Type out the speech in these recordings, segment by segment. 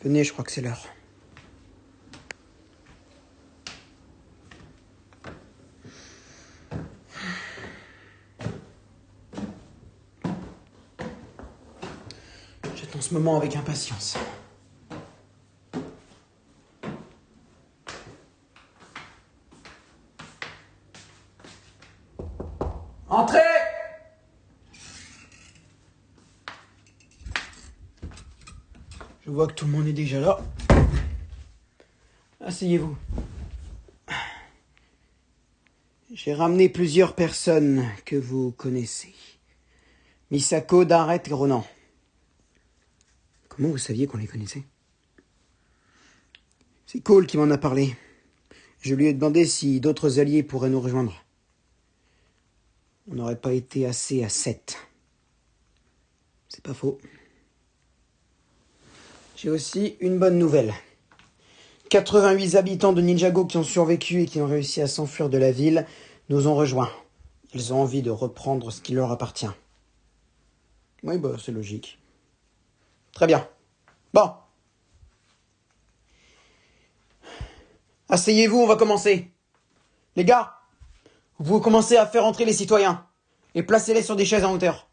Venez, je crois que c'est l'heure. J'attends ce moment avec impatience. Entrez! Je vois que tout le monde est déjà là. Asseyez-vous. J'ai ramené plusieurs personnes que vous connaissez. Misako, Daret et Ronan. Comment vous saviez qu'on les connaissait? C'est Cole qui m'en a parlé. Je lui ai demandé si d'autres alliés pourraient nous rejoindre. On n'aurait pas été assez à 7. C'est pas faux. J'ai aussi une bonne nouvelle. 88 habitants de Ninjago qui ont survécu et qui ont réussi à s'enfuir de la ville nous ont rejoints. Ils ont envie de reprendre ce qui leur appartient. Oui, c'est logique. Très bien. Bon. Asseyez-vous, on va commencer. Les gars, vous commencez à faire entrer les citoyens et placez-les sur des chaises en hauteur.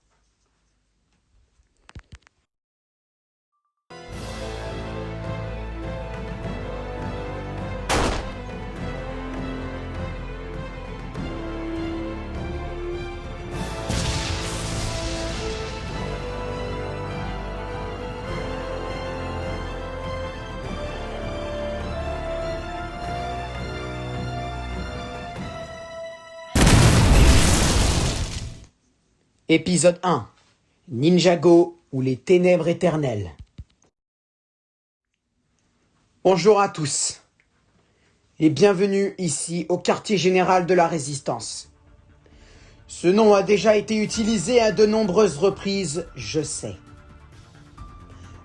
Épisode 1. Ninjago ou les ténèbres éternelles. Bonjour à tous et bienvenue ici au quartier général de la Résistance. Ce nom a déjà été utilisé à de nombreuses reprises, je sais.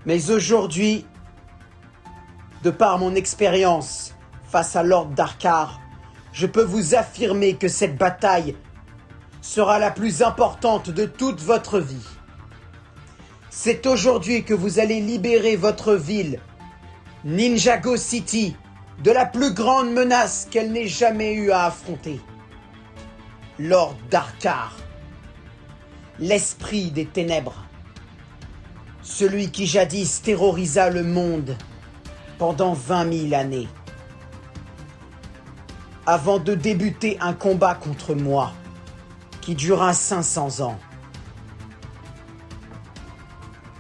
Mais aujourd'hui, de par mon expérience face à Lord Darkar, je peux vous affirmer que cette bataille sera la plus importante de toute votre vie. C'est aujourd'hui que vous allez libérer votre ville, Ninjago City, de la plus grande menace qu'elle n'ait jamais eu à affronter. Lord Darkar, l'esprit des ténèbres, celui qui jadis terrorisa le monde pendant 20 000 années, avant de débuter un combat contre moi, qui dura 500 ans,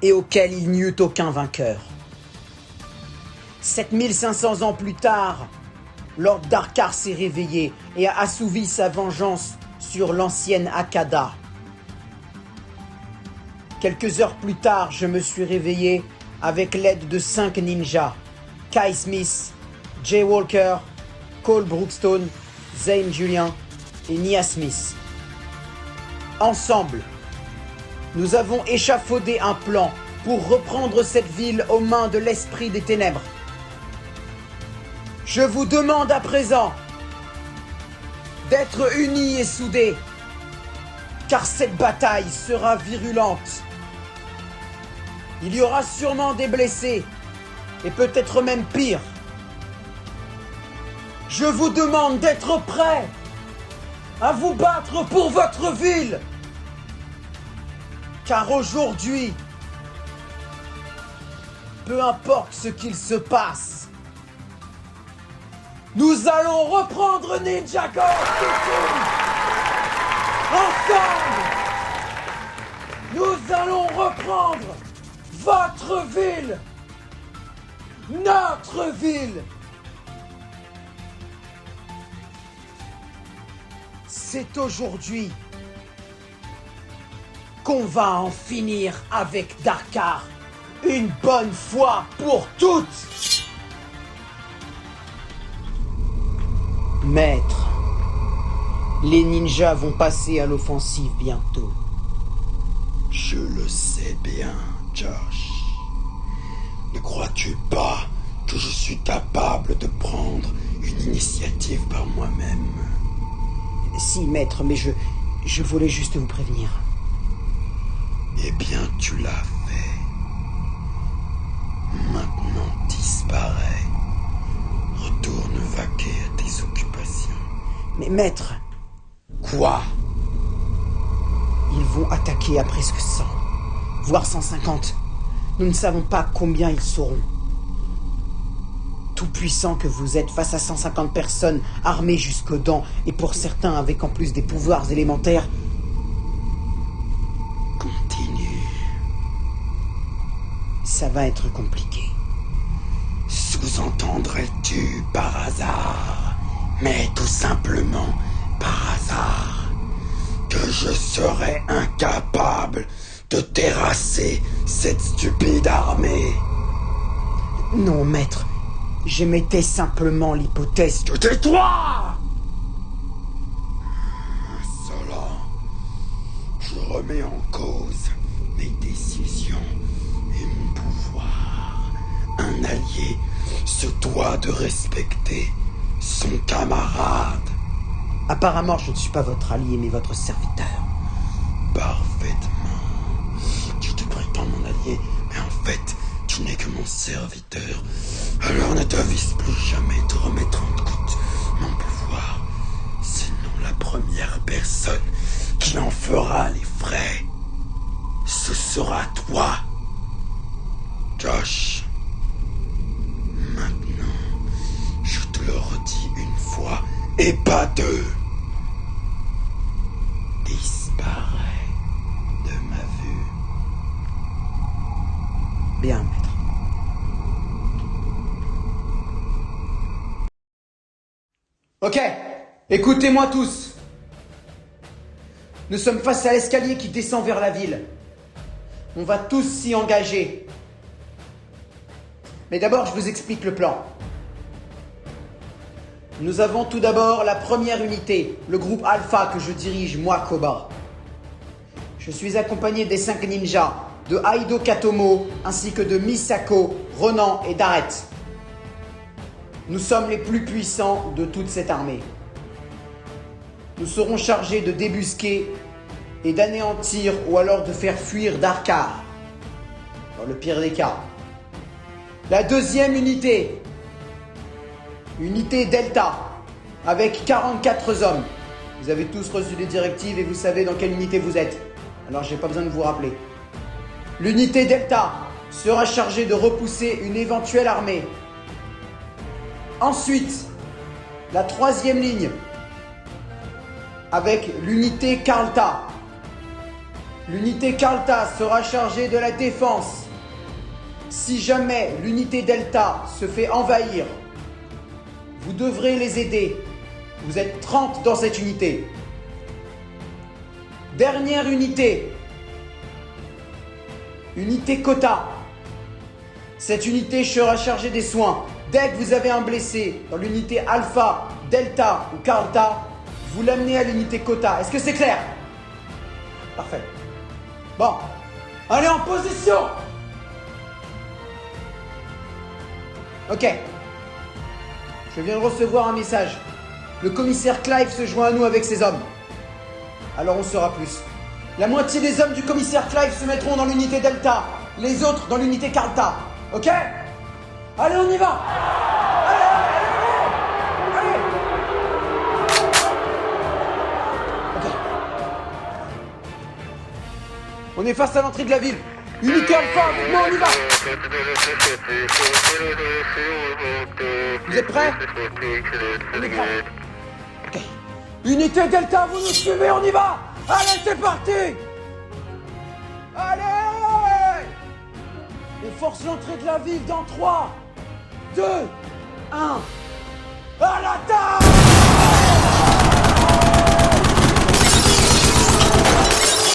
et auquel il n'y eut aucun vainqueur. 7500 ans plus tard, Lord Darkar s'est réveillé et a assouvi sa vengeance sur l'ancienne Akada. Quelques heures plus tard, je me suis réveillé avec l'aide de 5 ninjas, Kai Smith, Jay Walker, Cole Brookstone, Zane Julien et Nia Smith. Ensemble, nous avons échafaudé un plan pour reprendre cette ville aux mains de l'esprit des ténèbres. Je vous demande à présent d'être unis et soudés, car cette bataille sera virulente. Il y aura sûrement des blessés, et peut-être même pire. Je vous demande d'être prêts à vous battre pour votre ville. Car aujourd'hui, peu importe ce qu'il se passe, nous allons reprendre Ninjago City. Ensemble, nous allons reprendre votre ville, notre ville. C'est aujourd'hui qu'on va en finir avec Darkar, une bonne fois pour toutes. Maître, les ninjas vont passer à l'offensive bientôt. Je le sais bien, Josh. Ne crois-tu pas que je suis capable de prendre une initiative par moi-même? Si, maître, mais je voulais juste vous prévenir. Eh bien, tu l'as fait. Maintenant, Mais maître, Quoi? ils vont attaquer à presque 100, voire 150. Nous ne savons pas combien ils seront. Tout puissant que vous êtes face à 150 personnes armées jusqu'aux dents et pour certains avec en plus des pouvoirs élémentaires. Continue. Ça va être compliqué. Sous-entendrais-tu par hasard, mais tout simplement par hasard, que je serais incapable de terrasser cette stupide armée? Non, maître. J'émettais simplement l'hypothèse que... Tais-toi! Insolent. Je remets en cause mes décisions et mon pouvoir. Un allié se doit de respecter son camarade. Apparemment, je ne suis pas votre allié, mais votre serviteur. Parfaitement. Tu te prétends mon allié, mais en fait, tu n'es que mon serviteur. Alors ne t'avise plus jamais de remettre en doute mon pouvoir. Sinon la première personne qui en fera les frais, ce sera toi. Josh. Maintenant, je te le redis une fois et pas deux. Disparais de ma vue. Bien, maître. Ok, écoutez-moi tous. Nous sommes face à l'escalier qui descend vers la ville. On va tous s'y engager. Mais d'abord, je vous explique le plan. Nous avons tout d'abord la première unité, le groupe Alpha que je dirige, moi, Koba. Je suis accompagné des 5 ninjas, de Aido Katomo, ainsi que de Misako, Ronan et Daret. Nous sommes les plus puissants de toute cette armée. Nous serons chargés de débusquer et d'anéantir ou alors de faire fuir Darkar, dans le pire des cas. La deuxième unité, unité Delta, avec 44 hommes. Vous avez tous reçu des directives et vous savez dans quelle unité vous êtes. Alors j'ai pas besoin de vous rappeler. L'unité Delta sera chargée de repousser une éventuelle armée. Ensuite, la troisième ligne, avec l'unité Karlta. L'unité Karlta sera chargée de la défense. Si jamais l'unité Delta se fait envahir, vous devrez les aider. Vous êtes 30 dans cette unité. Dernière unité. Unité Kota. Cette unité sera chargée des soins. Dès que vous avez un blessé dans l'unité Alpha, Delta ou Karlta, vous l'amenez à l'unité Kota. Est-ce que c'est clair? Parfait. Bon. Allez en position. Ok. Je viens de recevoir un message. Le commissaire Clive se joint à nous avec ses hommes. Alors on sera plus. La moitié des hommes du commissaire Clive se mettront dans l'unité Delta. Les autres dans l'unité Karlta. Ok? Allez, on y va! Allez! Ok. On est face à l'entrée de la ville. Unité Alpha, avec moi, on y va! Vous êtes prêts? On est prêts. Ok. Unité Delta, vous nous suivez, on y va! Allez, c'est parti! Allez! On force l'entrée de la ville dans 3, 2, 1. À l'attaque!